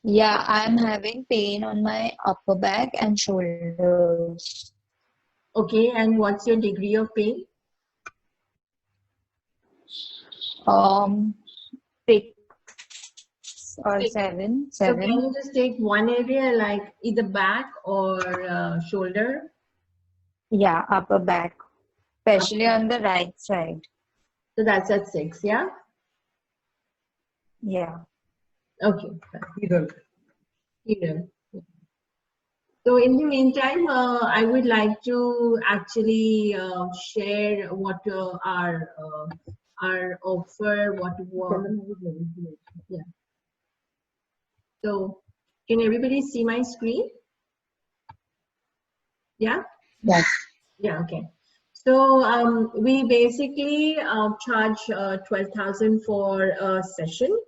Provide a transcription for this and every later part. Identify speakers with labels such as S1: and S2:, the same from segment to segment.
S1: Yeah, I'm having pain on my upper back and shoulders.
S2: Okay, and what's your degree of pain?
S1: Um, 6 or 7,
S2: So can
S1: 7.
S2: you just take one area like either back or shoulder?
S1: Yeah, upper back, especially on the right side.
S2: So that's at 6, yeah?
S1: Yeah.
S2: Okay. Either. So in the meantime, I would like to actually share what our offer, yeah. So can everybody see my screen? Yeah?
S1: Yes.
S2: Yeah, okay. So we basically charge 12,000 for a session.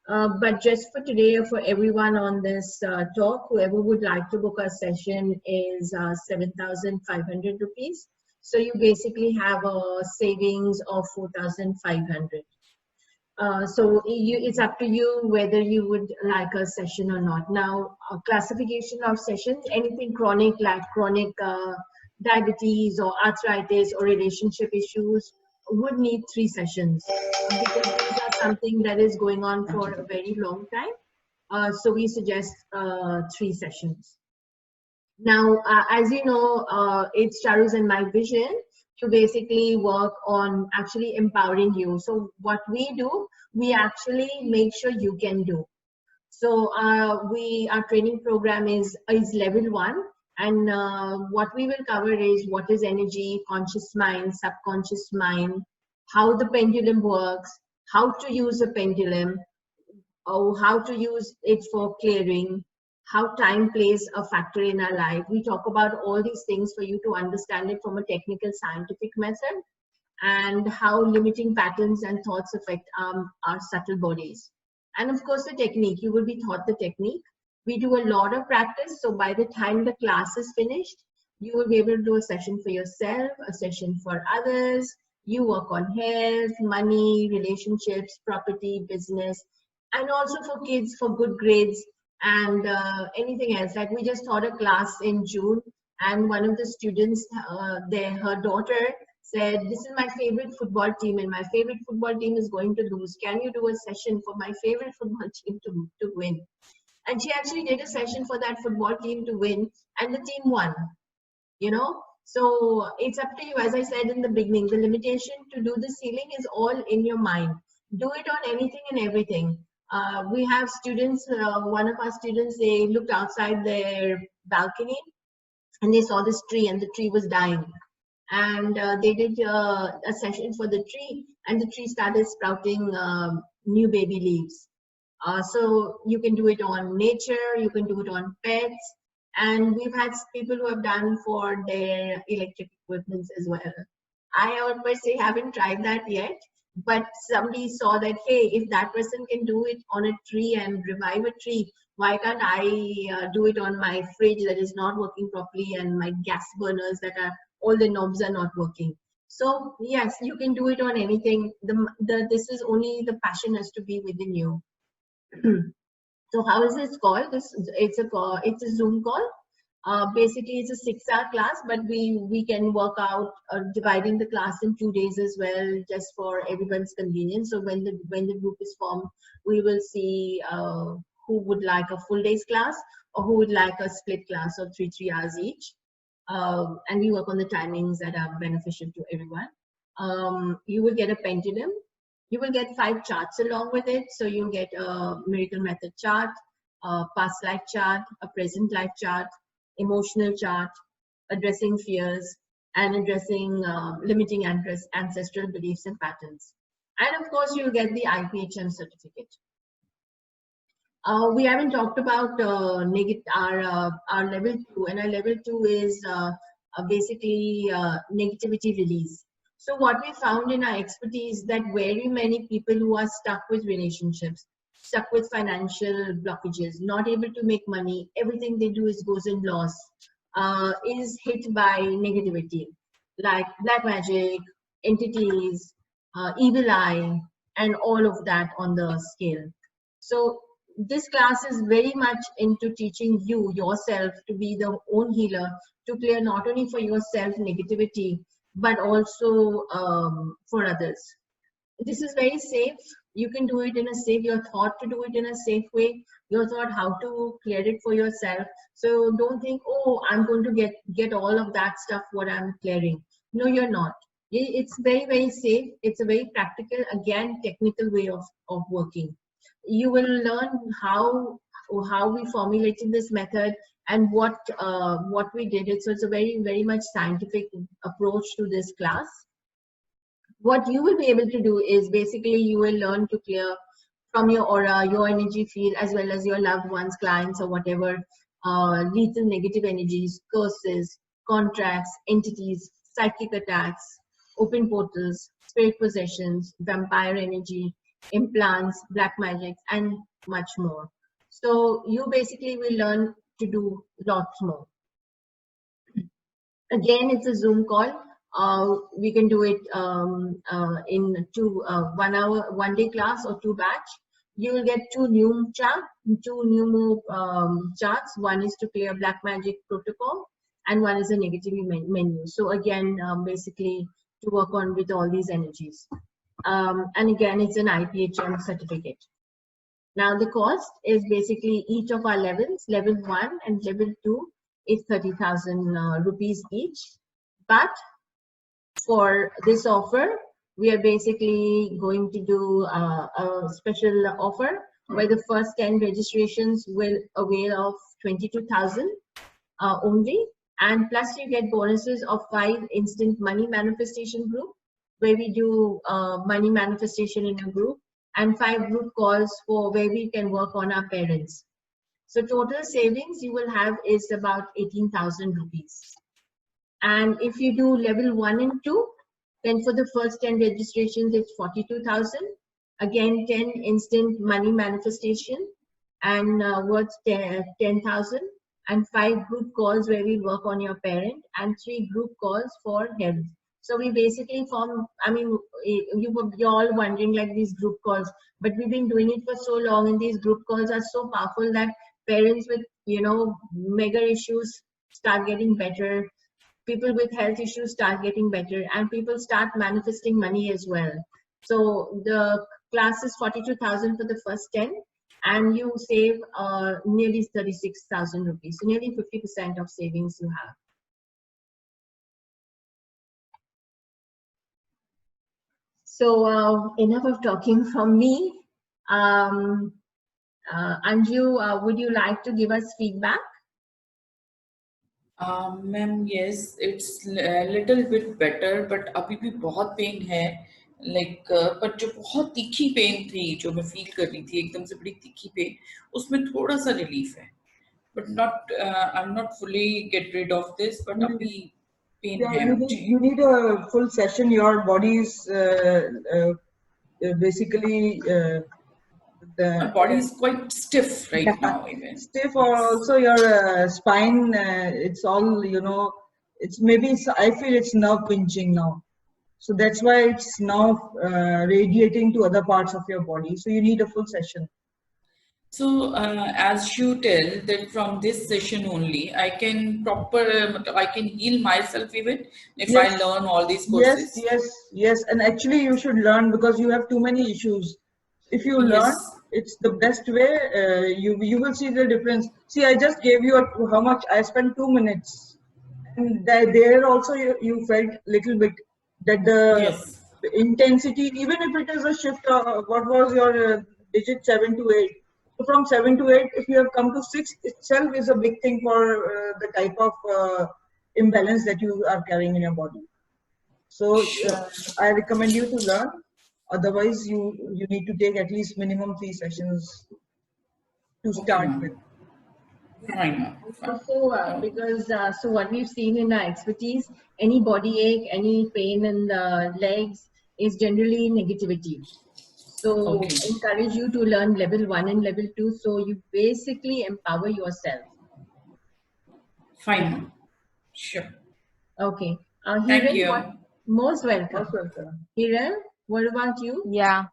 S2: But just for today, for everyone on this talk, whoever would like to book a session is 7,500 rupees. So you basically have a savings of 4,500. It's up to you whether you would like a session or not. Now, classification of sessions, anything chronic like chronic diabetes or arthritis or relationship issues would need 3 sessions because these are something that is going on for a very long time. So we suggest 3 sessions. Now, as you know, it's Charu's and my vision to basically work on actually empowering you. So what we do, we actually make sure you can do. So our training program is level 1, and what we will cover is what is energy, conscious mind, subconscious mind, how the pendulum works, how to use a pendulum, or how to use it for clearing, how time plays a factor in our life. We talk about all these things for you to understand it from a technical scientific method, and how limiting patterns and thoughts affect our subtle bodies. And of course, the technique, you will be taught the technique. We do a lot of practice, so by the time the class is finished, you will be able to do a session for yourself, a session for others. You work on health, money, relationships, property, business, and also for kids for good grades and anything else. Like we just taught a class in June, and one of the students, her daughter said, "This is my favorite football team, and my favorite football team is going to lose. Can you do a session for my favorite football team to win?" And she actually did a session for that football team to win, and the team won. You know, so it's up to you. As I said in the beginning, the limitation to do the healing is all in your mind. Do it on anything and everything. We have students, one of our students, they looked outside their balcony and they saw this tree, and the tree was dying, and they did a session for the tree, and the tree started sprouting new baby leaves. So you can do it on nature, you can do it on pets, and we've had people who have done for their electric equipments as well. I per se haven't tried that yet, but somebody saw that, hey, if that person can do it on a tree and revive a tree, why can't I do it on my fridge that is not working properly, and my gas burners that are, all the knobs are not working. So yes, you can do it on anything. This is only the passion has to be within you. So how is this called? It's a Zoom call. Basically, it's a 6-hour class, but we can work out dividing the class in 2 days as well, just for everyone's convenience. So when the group is formed, we will see who would like a full day's class or who would like a split class of 3 hours each. And we work on the timings that are beneficial to everyone. You will get a pendulum. You will get 5 charts along with it. So you'll get a miracle method chart, a past life chart, a present life chart, emotional chart, addressing fears, and addressing limiting ancestral beliefs and patterns. And of course, you'll get the IPHM certificate. We haven't talked about our level 2, and our level 2 is basically negativity release. So what we found in our expertise that very many people who are stuck with relationships, stuck with financial blockages, not able to make money, everything they do goes in loss, is hit by negativity, like black magic, entities, evil eye, and all of that on the scale. So this class is very much into teaching you yourself to be the own healer, to clear not only for yourself negativity, but also for others. This is very safe. You can do it in a safe, you're taught to do it in a safe way. You're taught how to clear it for yourself. So don't think, oh, I'm going to get all of that stuff what I'm clearing. No, you're not. It's very, very safe. It's a very practical, again, technical way of working. You will learn how we formulated this method and what we did it. So it's a very, very much scientific approach to this class. What you will be able to do is basically you will learn to clear from your aura, your energy field, as well as your loved ones, clients, or whatever, lethal negative energies, curses, contracts, entities, psychic attacks, open portals, spirit possessions, vampire energy, implants, black magic, and much more. So you basically will learn to do lots more. Again, it's a Zoom call. We can do it in 1 hour, 1 day class or 2 batch. You will get 2 new charts. One is to clear black magic protocol, and one is a negativity menu. So again, basically to work on with all these energies. And again, it's an IPHM certificate. Now the cost is basically each of our levels, level 1 and level 2 is 30,000 rupees each. But for this offer, we are basically going to do a special offer where the first 10 registrations will avail of 22,000 only, and plus you get bonuses of 5 instant money manifestation group where we do money manifestation in a group, and 5 group calls for where we can work on our parents. So total savings you will have is about 18,000 rupees. And if you do level 1 and 2, then for the first 10 registrations, it's 42,000. Again, 10 instant money manifestation and worth 10,000, and 5 group calls where we work on your parent, and 3 group calls for health. So we basically form, I mean, you're all wondering like these group calls, but we've been doing it for so long, and these group calls are so powerful that parents with, mega issues start getting better. People with health issues start getting better, and people start manifesting money as well. So the class is 42,000 for the first 10, and you save nearly 36,000 rupees. So nearly 50% of savings you have. So enough of talking from me. Anju, would you like to give us feedback?
S3: Ma'am, yes, it's a little bit better, but अभी भी बहुत pen है, like but जो बहुत तीखी pen थी जो मैं फील कर रही थी, एकदम से बड़ी तीखी पेन, उसमें थोड़ा सा रिलीफ है, but not I'm not fully get rid of this, but अभी पेन है मुझे.
S4: You need a full session. Your body is basically
S3: My body is quite stiff right now, even
S4: stiff, or also your spine. It's all It's maybe I feel it's nerve pinching now, so that's why it's now radiating to other parts of your body. So you need a full session.
S3: So as you tell that from this session only, I can I can heal myself even if I learn all these courses.
S4: Yes. And actually, you should learn because you have too many issues. If you learn, it's the best way. You will see the difference. See, I just gave you how much I spent 2 minutes, and there also you felt little bit that the intensity, even if it is a shift. What was your digit 7 to 8? So from 7 to 8, if you have come to 6 itself is a big thing for the type of imbalance that you are carrying in your body. So I recommend you to learn. Otherwise, you need to take at least minimum 3 sessions to start with.
S3: Fine.
S2: Also, because so what we've seen in our expertise, any body ache, any pain in the legs is generally negativity. So encourage you to learn level 1 and level 2. So you basically empower yourself.
S3: Fine. Sure.
S2: Okay.
S3: Thank you.
S2: Most welcome. Hiral, what about you?
S1: Yeah.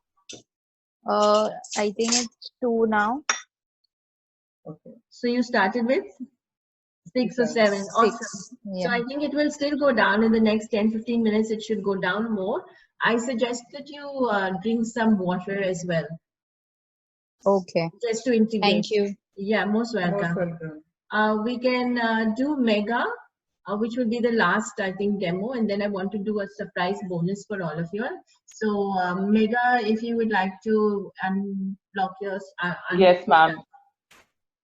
S1: I think it's 2 now.
S4: Okay.
S2: So you started with 6 or 7. Awesome.
S1: 6.
S2: So I
S1: Yeah.
S2: think it will still go down in the next 10-15 minutes. It should go down more. I suggest that you drink some water as well,
S1: Okay.
S2: just to integrate.
S1: Thank you.
S2: Yeah, most
S4: Most
S2: welcome.
S4: welcome.
S2: We can do Mega, which will be the last, I think, demo. And then I want to do a surprise bonus for all of you. So Mega, if you would like to unblock your...
S5: Yes, ma'am.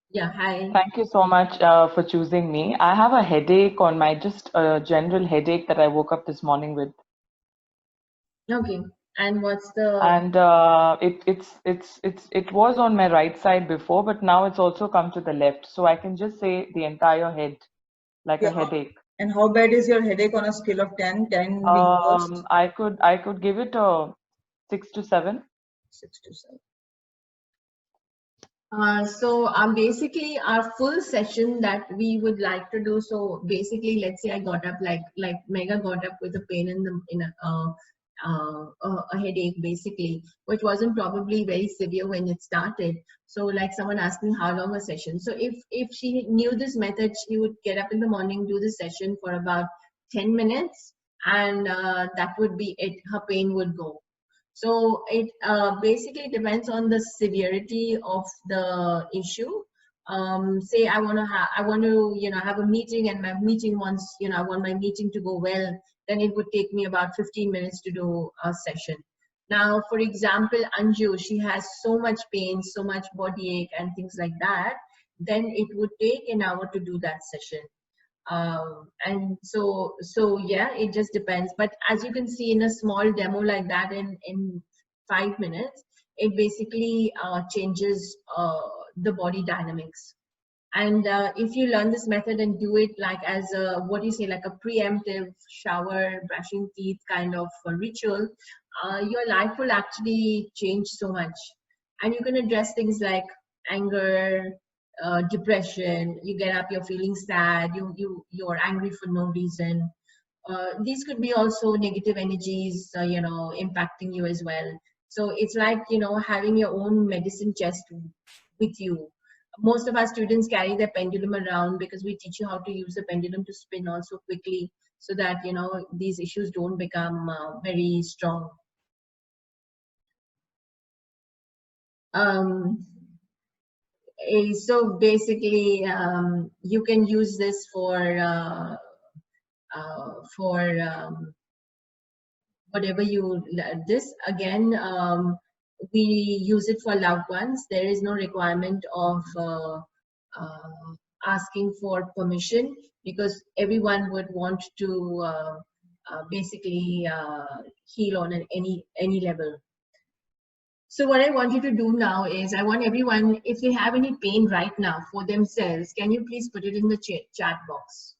S2: Yeah, hi.
S5: Thank you so much for choosing me. I have a headache on my, just a general headache that I woke up this morning with.
S2: Okay. And what's the...
S5: And it was on my right side before, but now it's also come to the left. So I can just say the entire head, like a
S4: Yeah.
S5: headache.
S4: And how bad is your headache on a scale of 10? 10 being worst?
S5: I could give it a 6 to 7.
S4: 6 to 7.
S2: So basically our full session that we would like to do. So basically, let's say I got up like Mega got up with a pain in a headache basically, which wasn't probably very severe when it started. So like someone asked me how long a session. So if she knew this method, she would get up in the morning, do the session for about 10 minutes, and that would be it. Her pain would go. So it basically depends on the severity of the issue. Say I want to have a meeting, and my meeting wants, I want my meeting to go well, then it would take me about 15 minutes to do a session. Now, for example, Anju, she has so much pain, so much body ache and things like that, then it would take an hour to do that session. And so yeah, it just depends. But as you can see in a small demo like that, in 5 minutes, it basically changes the body dynamics. And if you learn this method and do it like as a, what do you say, like a preemptive shower, brushing teeth kind of a ritual, your life will actually change so much. And you can address things like anger, depression. You get up, you're feeling sad, you're angry for no reason. These could be also negative energies, impacting you as well. So it's like, having your own medicine chest with you. Most of our students carry their pendulum around because we teach you how to use the pendulum to spin also quickly, so that, these issues don't become very strong. So basically, you can use this for whatever you, this again, we use it for loved ones. There is no requirement of asking for permission, because everyone would want to basically heal on any level. So what I want you to do now is, I want everyone, if they have any pain right now for themselves, can you please put it in the chat box?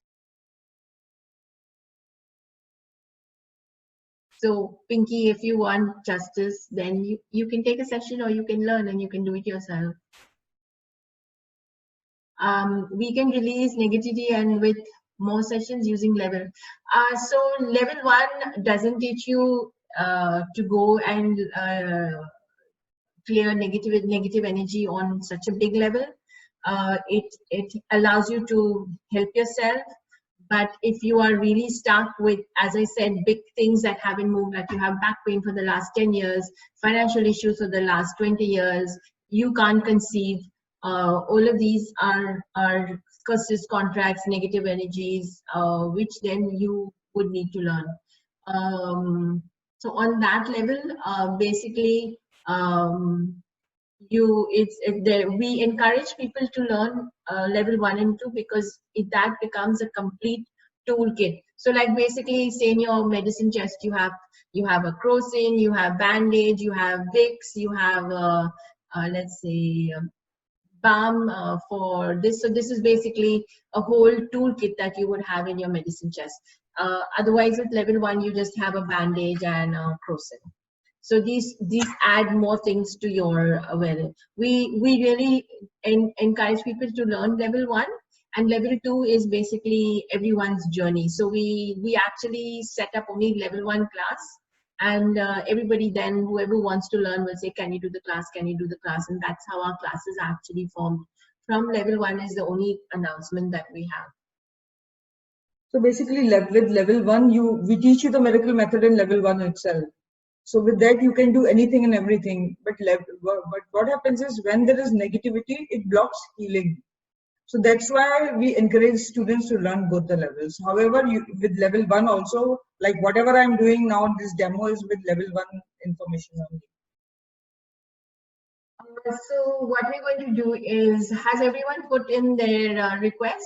S2: So Pinky, if you want justice, then you can take a session, or you can learn and you can do it yourself. We can release negativity and with more sessions using level. So level 1 doesn't teach you to go and clear negative energy on such a big level. It allows you to help yourself. But if you are really stuck with, as I said, big things that haven't moved, like you have back pain for the last 10 years, financial issues for the last 20 years, you can't conceive, all of these are curses, contracts, negative energies, which then you would need to learn. So on that level, basically, we encourage people to learn level 1 and 2, because that becomes a complete toolkit. So like basically, say in your medicine chest, you have a crocin, you have bandage, you have Vicks, you have let's say balm for this. So this is basically a whole toolkit that you would have in your medicine chest. Otherwise, with level 1, you just have a bandage and a crocin. So these add more things to your awareness. We really encourage people to learn level 1, and level 2 is basically everyone's journey. So we actually set up only level 1 class, and everybody then, whoever wants to learn, will say, can you do the class, can you do the class? And that's how our classes are actually formed from level 1 is the only announcement that we have.
S4: So basically, with level 1, we teach you the miracle method in level 1 itself. So with that, you can do anything and everything. But what happens is when there is negativity, it blocks healing. So that's why we encourage students to learn both the levels. However, with level 1 also, like whatever I'm doing now, this demo is with level 1 information only.
S2: So what we're going to do is, has everyone put in their request?